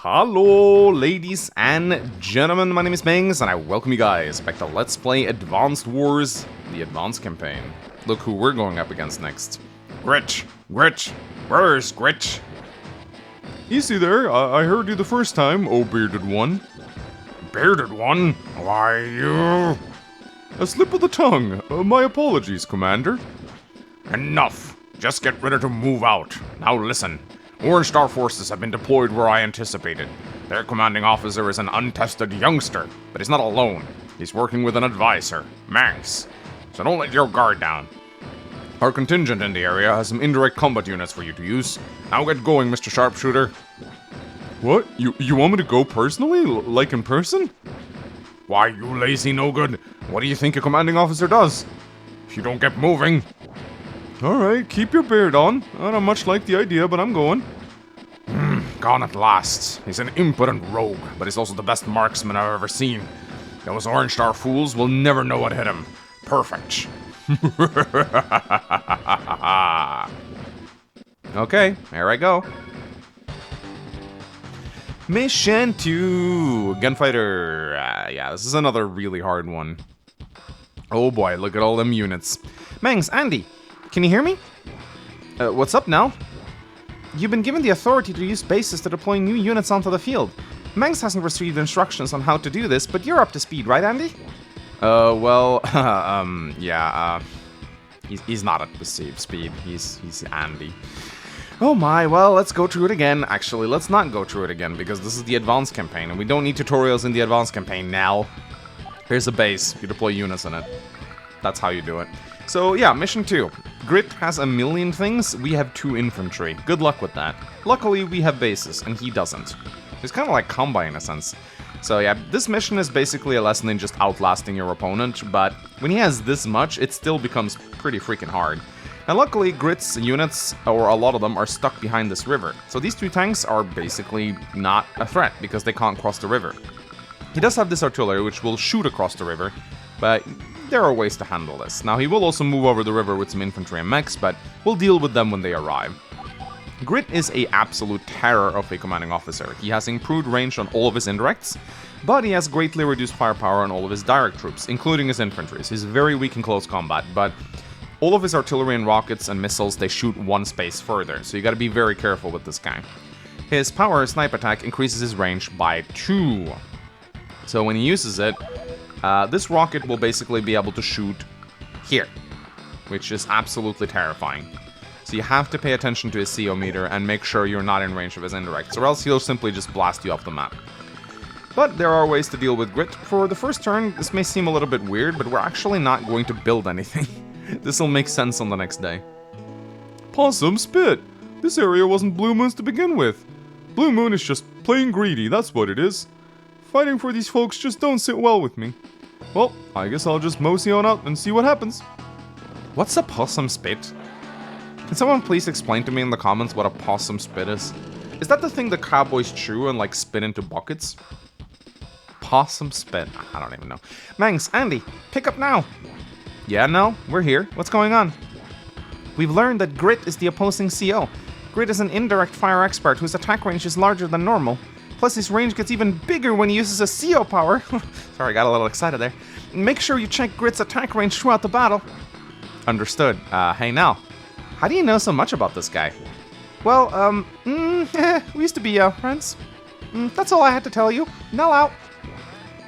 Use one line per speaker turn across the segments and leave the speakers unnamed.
Hello, ladies and gentlemen, my name is Bangs, and I welcome you guys back to Let's Play Advanced Wars, the Advanced Campaign. Look who we're going up against next. Grit! Grit! Where's Grit? Easy there, I heard you the first time, oh bearded one. Bearded one? Why, you... A slip of the tongue. My apologies, Commander. Enough! Just get ready to move out. Now listen. Orange Star forces have been deployed where I anticipated. Their commanding officer is an untested youngster, but he's not alone. He's working with an advisor, Manx. So don't let your guard down. Our contingent in the area has some indirect combat units for you to use. Now get going, Mr. Sharpshooter. What? You want me to go personally? Like in person? Why, you lazy no-good. What do you think a commanding officer does? If you don't get moving... Alright, keep your beard on. I don't much like the idea, but I'm going. Gone at last. He's an impudent rogue, but he's also the best marksman I've ever seen. Those Orange Star fools will never know what hit him. Perfect. Okay, here I go. Mission 2, Gunfighter. Yeah, this is another really hard one. Oh boy, look at all them units. Mangs, Andy, can you hear me? What's up now? You've been given the authority to use bases to deploy new units onto the field. Mangs hasn't received instructions on how to do this, but you're up to speed, right, Andy? Well, yeah, he's not at the speed. He's Andy. Oh my, well, let's go through it again. Actually, let's not go through it again, because this is the Advanced Campaign, and we don't need tutorials in the Advanced Campaign now. Here's a base. You deploy units in it. That's how you do it. So, yeah, Mission 2. Grit has a million things. We have 2 infantry. Good luck with that. Luckily, we have bases, and he doesn't. It's kind of like Combat in a sense. So, yeah, this mission is basically a lesson in just outlasting your opponent, but when he has this much, it still becomes pretty freaking hard. Now, luckily, Grit's units, or a lot of them, are stuck behind this river. So these 2 tanks are basically not a threat, because they can't cross the river. He does have this artillery, which will shoot across the river, but there are ways to handle this. Now, he will also move over the river with some infantry and mechs, but we'll deal with them when they arrive. Grit is an absolute terror of a commanding officer. He has improved range on all of his indirects, but he has greatly reduced firepower on all of his direct troops, including his infantry. So he's very weak in close combat, but all of his artillery and rockets and missiles, they shoot one space further, so you gotta be very careful with this guy. His power snipe attack increases his range by 2. So when he uses it, this rocket will basically be able to shoot here, which is absolutely terrifying. So you have to pay attention to his CO meter and make sure you're not in range of his indirects, or else he'll simply just blast you off the map. But there are ways to deal with Grit. For the first turn, this may seem a little bit weird, but we're actually not going to build anything. This'll make sense on the next day. Possum spit! This area wasn't Blue Moon's to begin with. Blue Moon is just plain greedy, that's what it is. Fighting for these folks just don't sit well with me. Well, I guess I'll just mosey on out and see what happens. What's a possum spit? Can someone please explain to me in the comments what a possum spit is? Is that the thing the cowboys chew and like spit into buckets? Possum spit. I don't even know. Mangs, Andy, pick up now. Yeah, no, we're here. What's going on? We've learned that Grit is the opposing CO. Grit is an indirect fire expert whose attack range is larger than normal. Plus, his range gets even bigger when he uses a CO power. Sorry, I got a little excited there. Make sure you check Grit's attack range throughout the battle. Understood. Hey now, how do you know so much about this guy? Well, we used to be, friends. That's all I had to tell you. Nell out.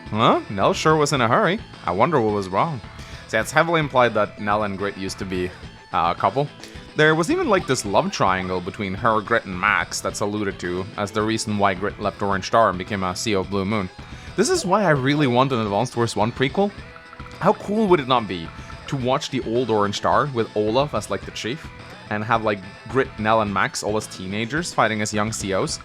Huh? Nell sure was in a hurry. I wonder what was wrong. So it's heavily implied that Nell and Grit used to be a couple. There was even like this love triangle between her, Grit, and Max that's alluded to as the reason why Grit left Orange Star and became a CO of Blue Moon. This is why I really want an Advanced Wars 1 prequel. How cool would it not be to watch the old Orange Star with Olaf as like the chief and have like Grit, Nell, and Max all as teenagers fighting as young COs?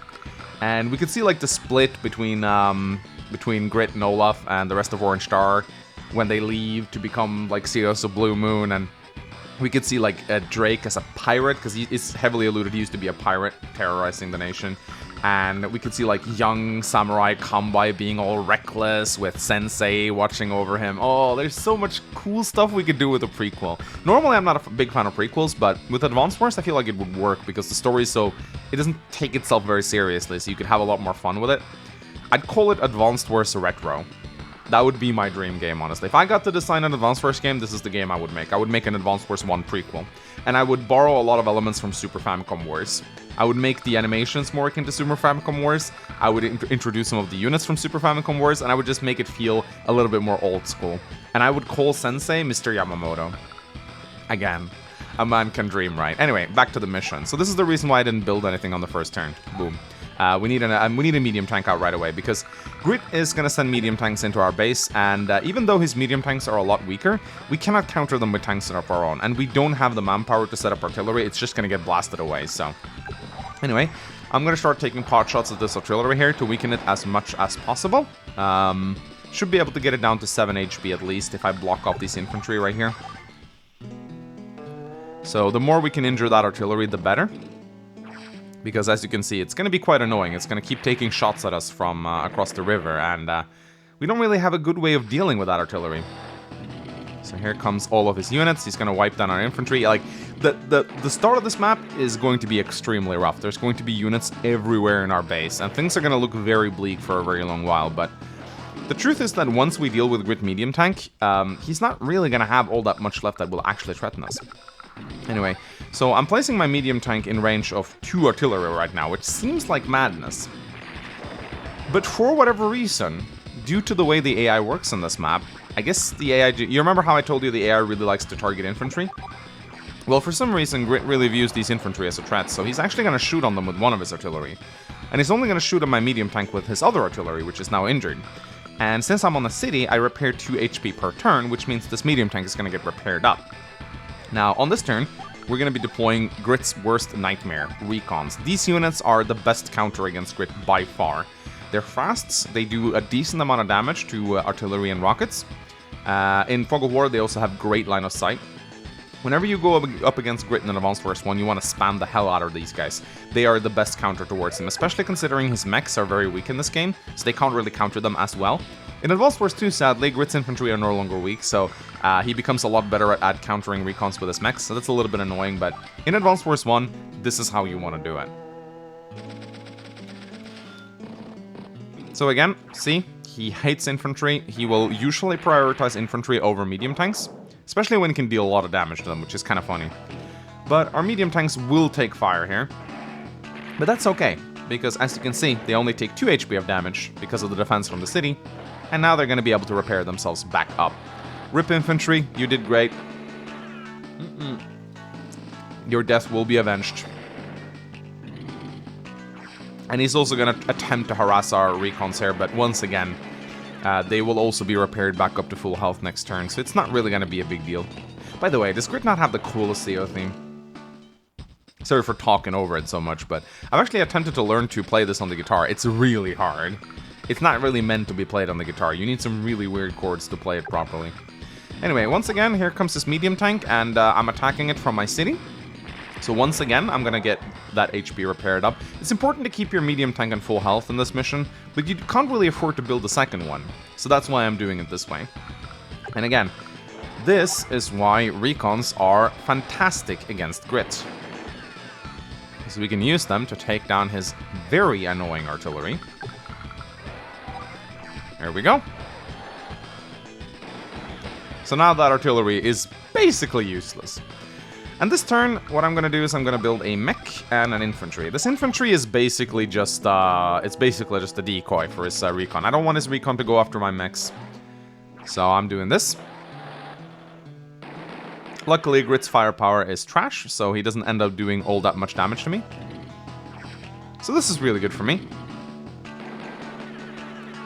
And we could see like the split between Grit and Olaf and the rest of Orange Star when they leave to become like COs of Blue Moon, and we could see like Drake as a pirate, because he is heavily alluded he used to be a pirate terrorizing the nation. And we could see like young samurai Kambai being all reckless with Sensei watching over him. Oh, there's so much cool stuff we could do with a prequel. Normally I'm not a big fan of prequels, but with Advanced Wars I feel like it would work because the story is so it doesn't take itself very seriously, so you could have a lot more fun with it. I'd call it Advanced Wars Retro. That would be my dream game, honestly. If I got to design an Advanced Wars game, this is the game I would make. I would make an Advanced Wars 1 prequel. And I would borrow a lot of elements from Super Famicom Wars. I would make the animations more akin to Super Famicom Wars. I would introduce some of the units from Super Famicom Wars, and I would just make it feel a little bit more old school. And I would call Sensei Mr. Yamamoto. Again, a man can dream, right? Anyway, back to the mission. So this is the reason why I didn't build anything on the first turn. Boom. We need a medium tank out right away, because Grit is going to send medium tanks into our base, and even though his medium tanks are a lot weaker, we cannot counter them with tanks of our own, and we don't have the manpower to set up artillery. It's just going to get blasted away, so... Anyway, I'm going to start taking pot shots at this artillery here to weaken it as much as possible. Should be able to get it down to 7 HP at least if I block off this infantry right here. So the more we can injure that artillery, the better. Because as you can see, it's going to be quite annoying. It's going to keep taking shots at us from across the river, and we don't really have a good way of dealing with that artillery. So here comes all of his units. He's going to wipe down our infantry. Like, the start of this map is going to be extremely rough. There's going to be units everywhere in our base, and things are going to look very bleak for a very long while, but the truth is that once we deal with Grit Medium Tank, he's not really going to have all that much left that will actually threaten us. Anyway, so I'm placing my medium tank in range of 2 artillery right now, which seems like madness. But for whatever reason, due to the way the AI works on this map, I guess the AI... You remember how I told you the AI really likes to target infantry? Well, for some reason, Grit really views these infantry as a threat, so he's actually going to shoot on them with one of his artillery. And he's only going to shoot on my medium tank with his other artillery, which is now injured. And since I'm on the city, I repair 2 HP per turn, which means this medium tank is going to get repaired up. Now, on this turn, we're going to be deploying Grit's worst nightmare, Recons. These units are the best counter against Grit by far. They're fasts, they do a decent amount of damage to artillery and rockets. In Fog of War, they also have great line of sight. Whenever you go up against Grit in an Advanced Wars 1, you want to spam the hell out of these guys. They are the best counter towards him, especially considering his mechs are very weak in this game, so they can't really counter them as well. In Advanced Wars 2, sadly, Grit's infantry are no longer weak, so he becomes a lot better at countering recons with his mechs, so that's a little bit annoying, but in Advanced Wars 1, this is how you want to do it. So again, see, he hates infantry. He will usually prioritize infantry over medium tanks, especially when he can deal a lot of damage to them, which is kind of funny. But our medium tanks will take fire here, but that's okay, because as you can see, they only take 2 HP of damage because of the defense from the city, and now they're going to be able to repair themselves back up. RIP infantry, you did great. Your death will be avenged. And he's also going to attempt to harass our recons here, but once again, they will also be repaired back up to full health next turn, so it's not really going to be a big deal. By the way, does Grit not have the coolest CO theme? Sorry for talking over it so much, but I've actually attempted to learn to play this on the guitar. It's really hard. It's not really meant to be played on the guitar. You need some really weird chords to play it properly. Anyway, once again, here comes this medium tank, and I'm attacking it from my city. So once again, I'm going to get that HP repaired up. It's important to keep your medium tank on full health in this mission, but you can't really afford to build a second one. So that's why I'm doing it this way. And again, this is why recons are fantastic against Grit. So we can use them to take down his very annoying artillery. There we go. So now that artillery is basically useless. And this turn, what I'm going to do is I'm going to build a mech and an infantry. This infantry is basically just, it's basically just a decoy for his recon. I don't want his recon to go after my mechs. So I'm doing this. Luckily, Grit's firepower is trash, so he doesn't end up doing all that much damage to me. So this is really good for me.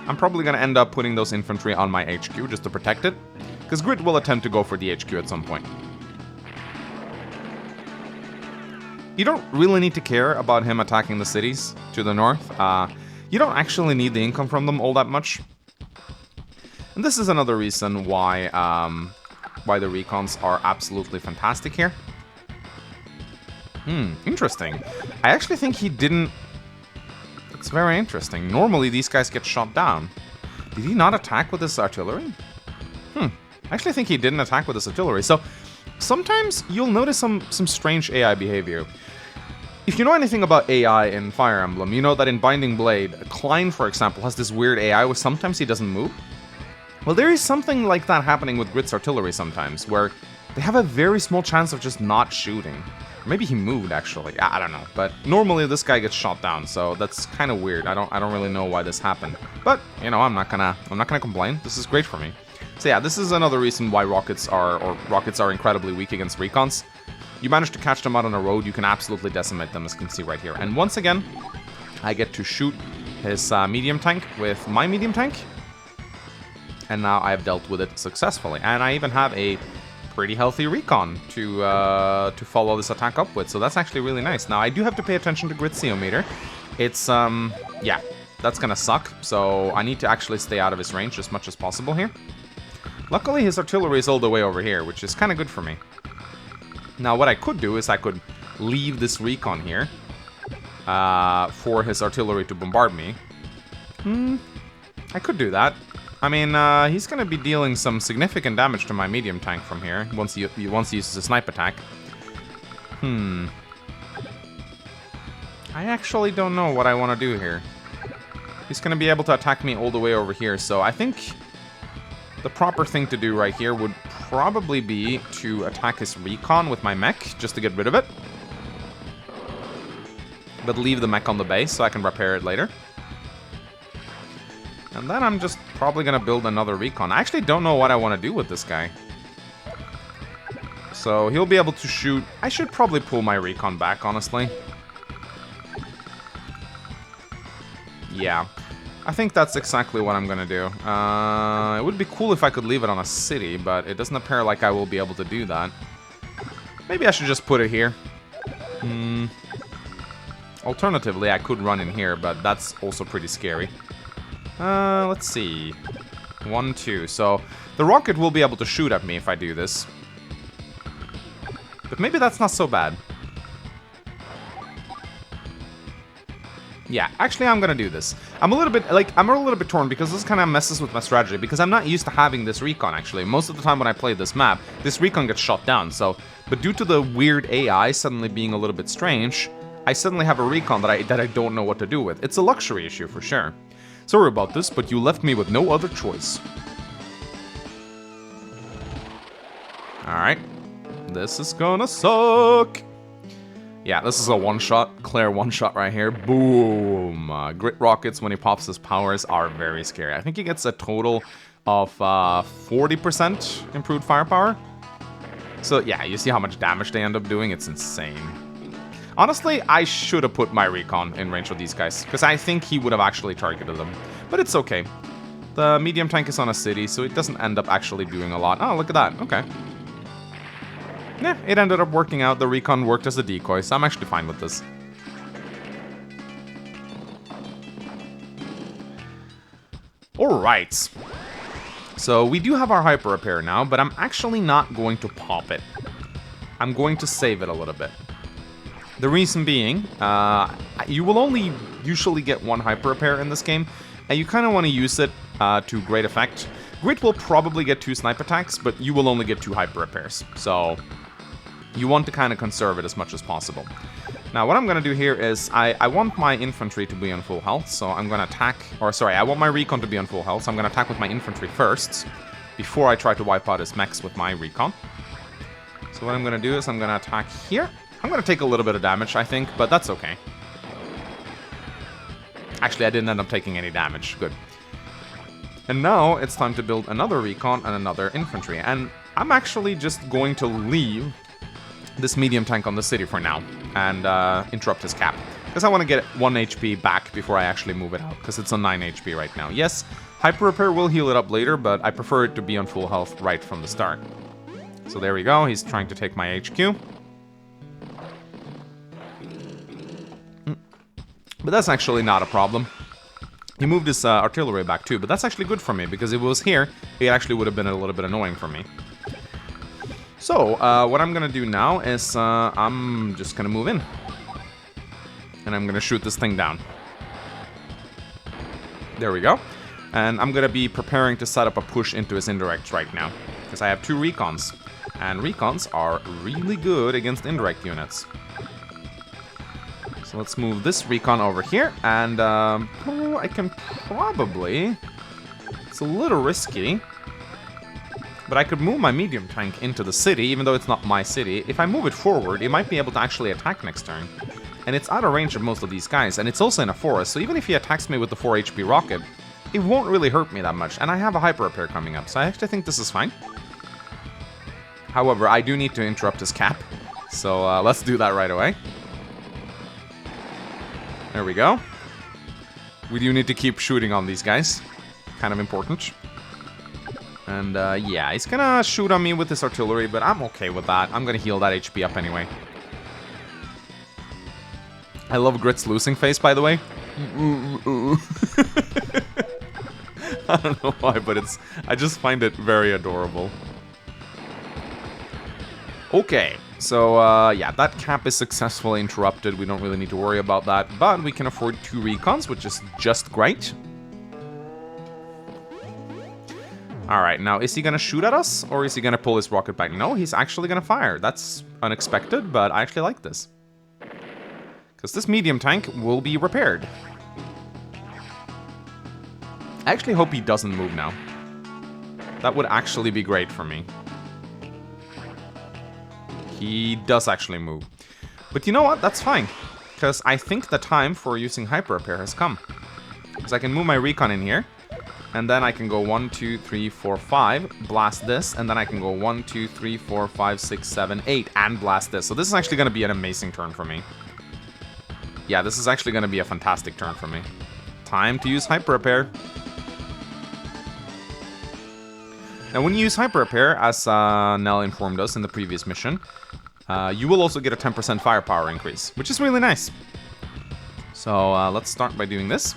I'm probably going to end up putting those infantry on my HQ just to protect it, because Grit will attempt to go for the HQ at some point. You don't really need to care about him attacking the cities to the north. You don't actually need the income from them all that much. And this is another reason why the recons are absolutely fantastic here. Interesting. I actually think he didn't... It's very interesting. Normally, these guys get shot down. Did he not attack with his artillery? I actually think he didn't attack with his artillery. So, sometimes you'll notice some strange AI behavior. If you know anything about AI in Fire Emblem, you know that in Binding Blade, Klein, for example, has this weird AI where sometimes he doesn't move. Well, there is something like that happening with Grit's artillery sometimes, where they have a very small chance of just not shooting. Or maybe he moved, actually. I don't know. But normally this guy gets shot down, so that's kind of weird. I don't really know why this happened. But, you know, I'm not gonna complain. This is great for me. So yeah, this is another reason why rockets are incredibly weak against recons. You manage to catch them out on a road, you can absolutely decimate them, as you can see right here. And once again, I get to shoot his medium tank with my medium tank. And now I've dealt with it successfully. And I even have a pretty healthy recon to follow this attack up with. So that's actually really nice. Now, I do have to pay attention to Grit's CO meter. It's, yeah, that's gonna suck. So I need to actually stay out of his range as much as possible here. Luckily, his artillery is all the way over here, which is kind of good for me. Now, what I could do is I could leave this recon here for his artillery to bombard me. I could do that. I mean, he's going to be dealing some significant damage to my medium tank from here once he uses a snipe attack. I actually don't know what I want to do here. He's going to be able to attack me all the way over here, so I think the proper thing to do right here would probably be to attack his recon with my mech, just to get rid of it. But leave the mech on the base so I can repair it later. And then I'm just probably going to build another recon. I actually don't know what I want to do with this guy. So he'll be able to shoot. I should probably pull my recon back, honestly. Yeah. I think that's exactly what I'm gonna do. It would be cool if I could leave it on a city, but it doesn't appear like I will be able to do that. Maybe I should just put it here. Alternatively, I could run in here, but that's also pretty scary. Let's see. 1, 2. So the rocket will be able to shoot at me if I do this. But maybe that's not so bad. Yeah, actually I'm gonna do this. I'm a little bit torn because this kind of messes with my strategy because I'm not used to having this recon actually. Most of the time when I play this map, this recon gets shot down, so but due to the weird AI suddenly being a little bit strange, I suddenly have a recon that I don't know what to do with. It's a luxury issue for sure. Sorry about this, but you left me with no other choice. Alright. This is gonna suck. Yeah, this is a one-shot, clear one-shot right here. Boom! Grit rockets, when he pops his powers, are very scary. I think he gets a total of 40% improved firepower. So yeah, you see how much damage they end up doing? It's insane. Honestly, I should have put my recon in range of these guys, because I think he would have actually targeted them. But it's okay. The medium tank is on a city, so it doesn't end up actually doing a lot. Oh, look at that. Okay. Yeah, it ended up working out. The recon worked as a decoy, so I'm actually fine with this. Alright. So we do have our hyper repair now, but I'm actually not going to pop it. I'm going to save it a little bit. The reason being, you will only usually get one hyper repair in this game, and you kind of want to use it to great effect. Grit will probably get 2 snipe attacks, but you will only get 2 hyper repairs. So you want to kind of conserve it as much as possible. Now, what I'm going to do here is I want my infantry to be on full health, so I'm going to attack, or sorry, I want my recon to be on full health, so I'm going to attack with my infantry first, before I try to wipe out his mechs with my recon. So what I'm going to do is I'm going to attack here. I'm going to take a little bit of damage, I think, but that's okay. Actually, I didn't end up taking any damage. Good. And now it's time to build another recon and another infantry, and I'm actually just going to leave this medium tank on the city for now and interrupt his cap, because I want to get 1 HP back before I actually move it out, because it's on 9 HP right now. Yes, hyper repair will heal it up later, but I prefer it to be on full health right from the start. So there we go. He's trying to take my HQ. But that's actually not a problem. He moved his artillery back too, but that's actually good for me, because if it was here, it actually would have been a little bit annoying for me. So, what I'm gonna do now is, I'm just gonna move in. And I'm gonna shoot this thing down. There we go. And I'm gonna be preparing to set up a push into his indirects right now, because I have 2 recons. And recons are really good against indirect units. So let's move this recon over here, and I can probably... It's a little risky, but I could move my medium tank into the city, even though it's not my city. If I move it forward, it might be able to actually attack next turn. And it's out of range of most of these guys, and it's also in a forest, so even if he attacks me with the 4 HP rocket, it won't really hurt me that much. And I have a hyper repair coming up, so I actually think this is fine. However, I do need to interrupt his cap, so let's do that right away. There we go. We do need to keep shooting on these guys. Kind of important. And yeah, he's gonna shoot on me with his artillery, but I'm okay with that. I'm gonna heal that HP up anyway. I love Grit's losing face, by the way. I don't know why, but I just find it very adorable. Okay. So, yeah, that cap is successfully interrupted. We don't really need to worry about that. But we can afford 2 recons, which is just great. Alright, now, is he gonna shoot at us? Or is he gonna pull his rocket back? No, he's actually gonna fire. That's unexpected, but I actually like this. Because this medium tank will be repaired. I actually hope he doesn't move now. That would actually be great for me. He does actually move. But you know what? That's fine. Because I think the time for using hyper repair has come. Because I can move my recon in here. And then I can go 1, 2, 3, 4, 5. Blast this. And then I can go 1, 2, 3, 4, 5, 6, 7, 8. And blast this. So this is actually going to be an amazing turn for me. Yeah, this is actually going to be a fantastic turn for me. Time to use hyper repair. Now, when you use hyper repair, as Nell informed us in the previous mission, you will also get a 10% firepower increase, which is really nice. So let's start by doing this.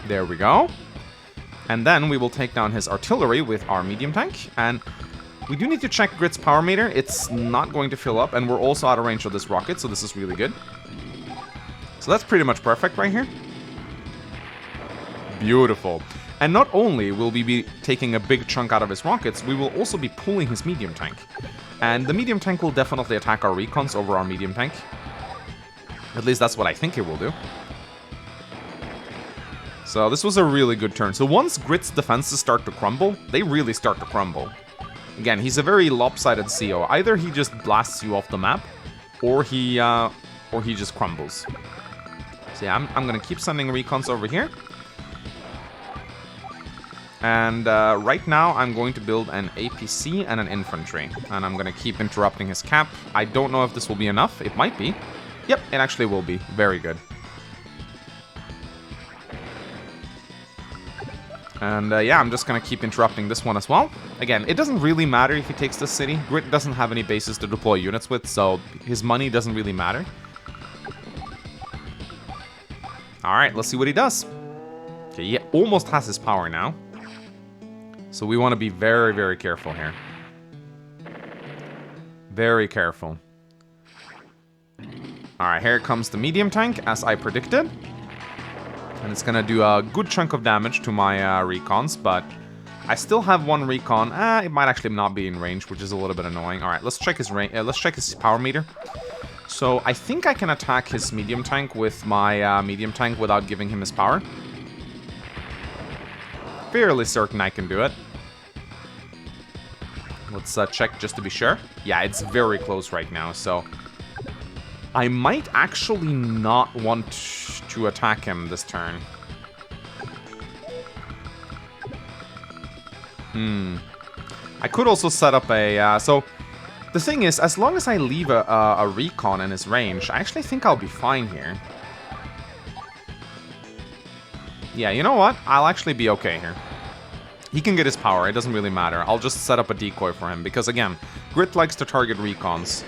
There we go. And then we will take down his artillery with our medium tank. And we do need to check Grit's power meter. It's not going to fill up, and we're also out of range of this rocket, so this is really good. So that's pretty much perfect right here. Beautiful. And not only will we be taking a big chunk out of his rockets, we will also be pulling his medium tank. And the medium tank will definitely attack our recons over our medium tank. At least that's what I think it will do. So this was a really good turn. So once Grit's defenses start to crumble, they really start to crumble. Again, he's a very lopsided CO. Either he just blasts you off the map, or he just crumbles. So yeah, I'm gonna keep sending recons over here. And right now, I'm going to build an APC and an infantry. And I'm going to keep interrupting his cap. I don't know if this will be enough. It might be. Yep, it actually will be. Very good. And yeah, I'm just going to keep interrupting this one as well. Again, it doesn't really matter if he takes this city. Grit doesn't have any bases to deploy units with, so his money doesn't really matter. Alright, let's see what he does. Okay, he almost has his power now. So we want to be very, very careful here. Very careful. Alright, here comes the medium tank, as I predicted. And it's going to do a good chunk of damage to my recons, but I still have 1 recon. It might actually not be in range, which is a little bit annoying. Alright, let's check his let's check his power meter. So I think I can attack his medium tank with my medium tank without giving him his power. Fairly certain I can do it. Let's check just to be sure. Yeah, it's very close right now, so I might actually not want to attack him this turn. I could also set up a... so, the thing is, as long as I leave a recon in his range, I actually think I'll be fine here. Yeah, you know what? I'll actually be okay here. He can get his power, it doesn't really matter. I'll just set up a decoy for him, because again, Grit likes to target recons.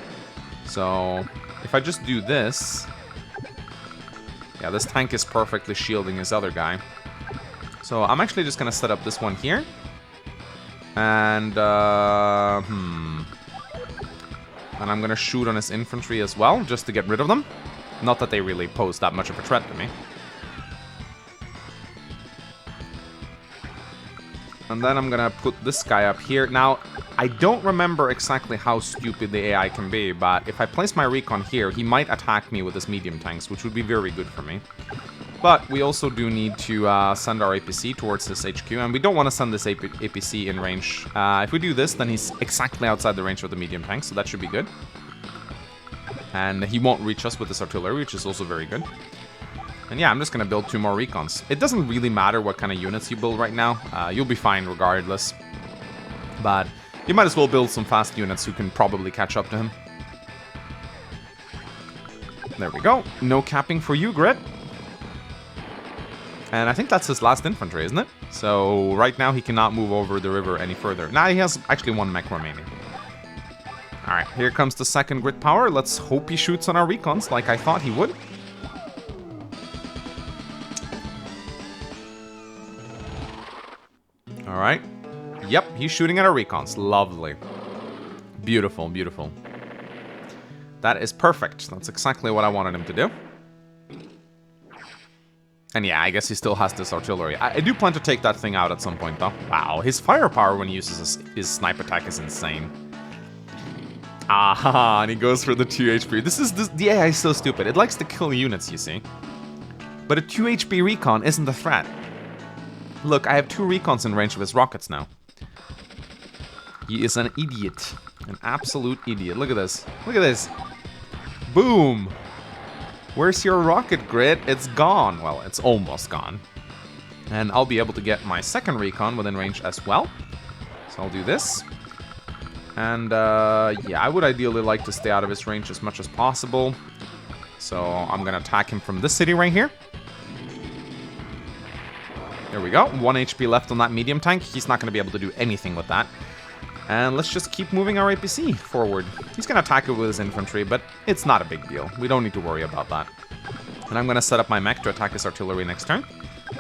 So, if I just do this... Yeah, this tank is perfectly shielding his other guy. So, I'm actually just gonna set up this one here. And, And I'm gonna shoot on his infantry as well, just to get rid of them. Not that they really pose that much of a threat to me. And then I'm gonna put this guy up here. Now, I don't remember exactly how stupid the AI can be, but if I place my recon here, he might attack me with his medium tanks, which would be very good for me. But we also do need to send our APC towards this HQ, and we don't want to send this APC in range. If we do this, then he's exactly outside the range of the medium tank, so that should be good. And he won't reach us with this artillery, which is also very good. And yeah, I'm just going to build 2 more recons. It doesn't really matter what kind of units you build right now. You'll be fine regardless. But you might as well build some fast units who can probably catch up to him. There we go. No capping for you, Grit. And I think that's his last infantry, isn't it? So right now he cannot move over the river any further. Now he has actually 1 mech remaining. Alright, here comes the second Grit power. Let's hope he shoots on our recons like I thought he would. Alright. Yep, he's shooting at our recons. Lovely. Beautiful, beautiful. That is perfect. That's exactly what I wanted him to do. And yeah, I guess he still has this artillery. I do plan to take that thing out at some point, though. Wow, his firepower when he uses his snipe attack is insane. Ah, and he goes for the 2 HP. The AI is so stupid. It likes to kill units, you see. But a 2 HP recon isn't a threat. Look, I have 2 recons in range of his rockets now. He is an idiot. An absolute idiot. Look at this. Look at this. Boom. Where's your rocket, Grit? It's gone. Well, it's almost gone. And I'll be able to get my second recon within range as well. So I'll do this. And, yeah, I would ideally like to stay out of his range as much as possible. So I'm going to attack him from this city right here. There we go. 1 HP left on that medium tank. He's not going to be able to do anything with that. And let's just keep moving our APC forward. He's going to attack it with his infantry, but it's not a big deal. We don't need to worry about that. And I'm going to set up my mech to attack his artillery next turn.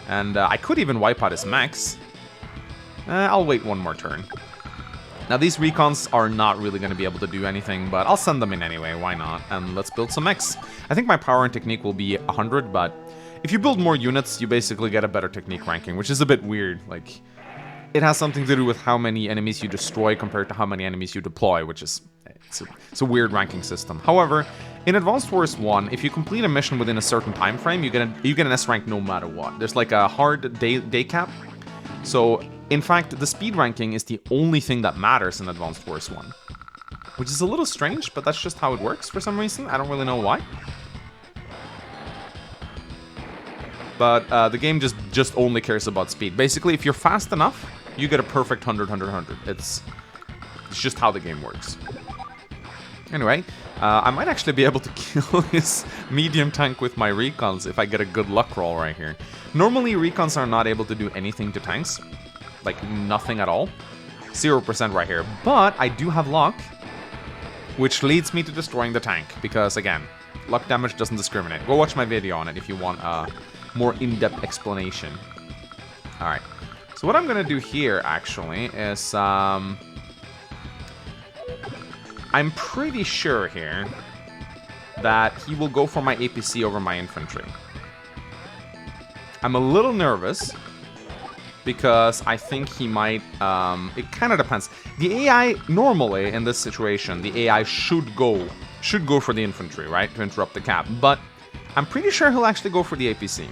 And I could even wipe out his mechs. I'll wait 1 more turn. Now, these recons are not really going to be able to do anything, but I'll send them in anyway. Why not? And let's build some mechs. I think my power and technique will be 100, but if you build more units, you basically get a better technique ranking, which is a bit weird. Like, it has something to do with how many enemies you destroy compared to how many enemies you deploy, which is... It's a weird ranking system. However, in Advanced Wars 1, if you complete a mission within a certain time frame, you get an S rank no matter what. There's like a hard day cap. So, in fact, the speed ranking is the only thing that matters in Advanced Wars 1. Which is a little strange, but that's just how it works for some reason. I don't really know why. But the game just only cares about speed. Basically, if you're fast enough, you get a perfect 100, 100, 100. It's just how the game works. Anyway, I might actually be able to kill his medium tank with my recons if I get a good luck roll right here. Normally, recons are not able to do anything to tanks. Like, nothing at all. 0% right here. But I do have luck, which leads me to destroying the tank. Because, again, luck damage doesn't discriminate. Go watch my video on it if you want more in-depth explanation. Alright, so what I'm gonna do here, actually, is, I'm pretty sure here that he will go for my APC over my infantry. I'm a little nervous, because I think he might, it kind of depends. The AI, normally, in this situation, the AI should go for the infantry, right, to interrupt the cap, but I'm pretty sure he'll actually go for the APC.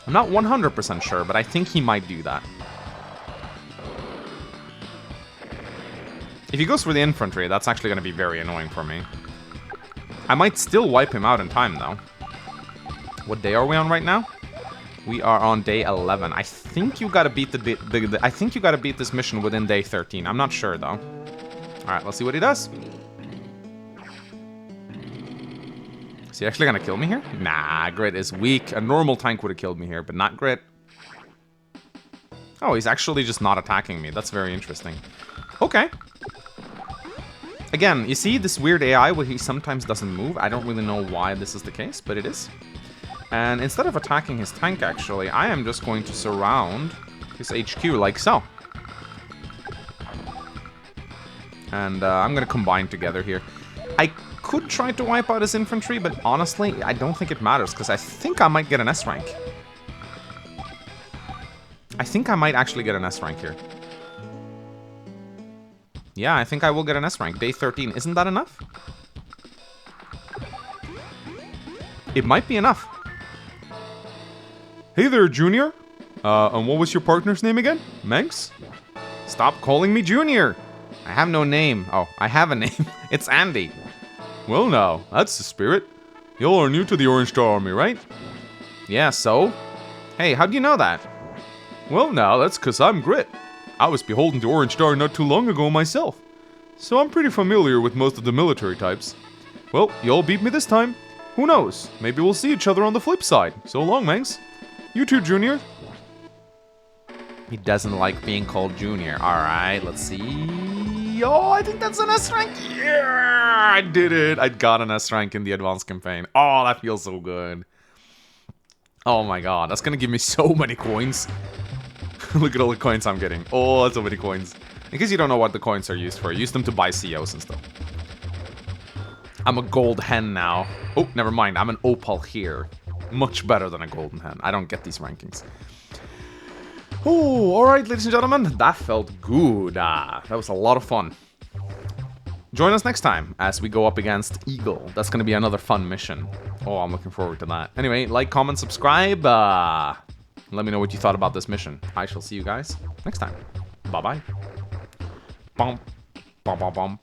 I'm not 100% sure, but I think he might do that. If he goes for the infantry, that's actually going to be very annoying for me. I might still wipe him out in time, though. What day are we on right now? We are on day 11. I think you gotta beat I think you gotta beat this mission within day 13. I'm not sure, though. Alright, let's see what he does. Is he actually gonna kill me here? Nah, Grit is weak. A normal tank would have killed me here, but not Grit. Oh, he's actually just not attacking me. That's very interesting. Okay. Again, you see this weird AI where he sometimes doesn't move? I don't really know why this is the case, but it is. And instead of attacking his tank, actually, I am just going to surround his HQ like so. And I'm going to combine together here. I could try to wipe out his infantry, but honestly, I don't think it matters, because I think I might get an S rank. I think I might actually get an S rank here. Yeah, I think I will get an S rank. Day 13. Isn't that enough? It might be enough. Hey there, Junior. And what was your partner's name again? Manx? Stop calling me Junior. I have no name. Oh, I have a name. It's Andy. Well now, that's the spirit. Y'all are new to the Orange Star Army, right? Yeah, so? Hey, how'd you know that? Well now, that's 'cause I'm Grit. I was beholden to Orange Star not too long ago myself. So I'm pretty familiar with most of the military types. Well, y'all beat me this time. Who knows? Maybe we'll see each other on the flip side. So long, Manx. You too, Junior. He doesn't like being called Junior. Alright, let's see. Oh, I think that's an S rank. Yeah, I did it. I got an S rank in the advanced campaign. Oh, that feels so good. Oh my god, that's gonna give me so many coins. Look at all the coins I'm getting. Oh, that's so many coins. In case you don't know what the coins are used for, use them to buy COs and stuff. I'm a gold hen now. Oh, never mind. I'm an opal here. Much better than a golden hen. I don't get these rankings. Oh, alright, ladies and gentlemen. That felt good. That was a lot of fun. Join us next time as we go up against Eagle. That's going to be another fun mission. Oh, I'm looking forward to that. Anyway, like, comment, subscribe. Let me know what you thought about this mission. I shall see you guys next time. Bye-bye. Bum, bum, bum, bum.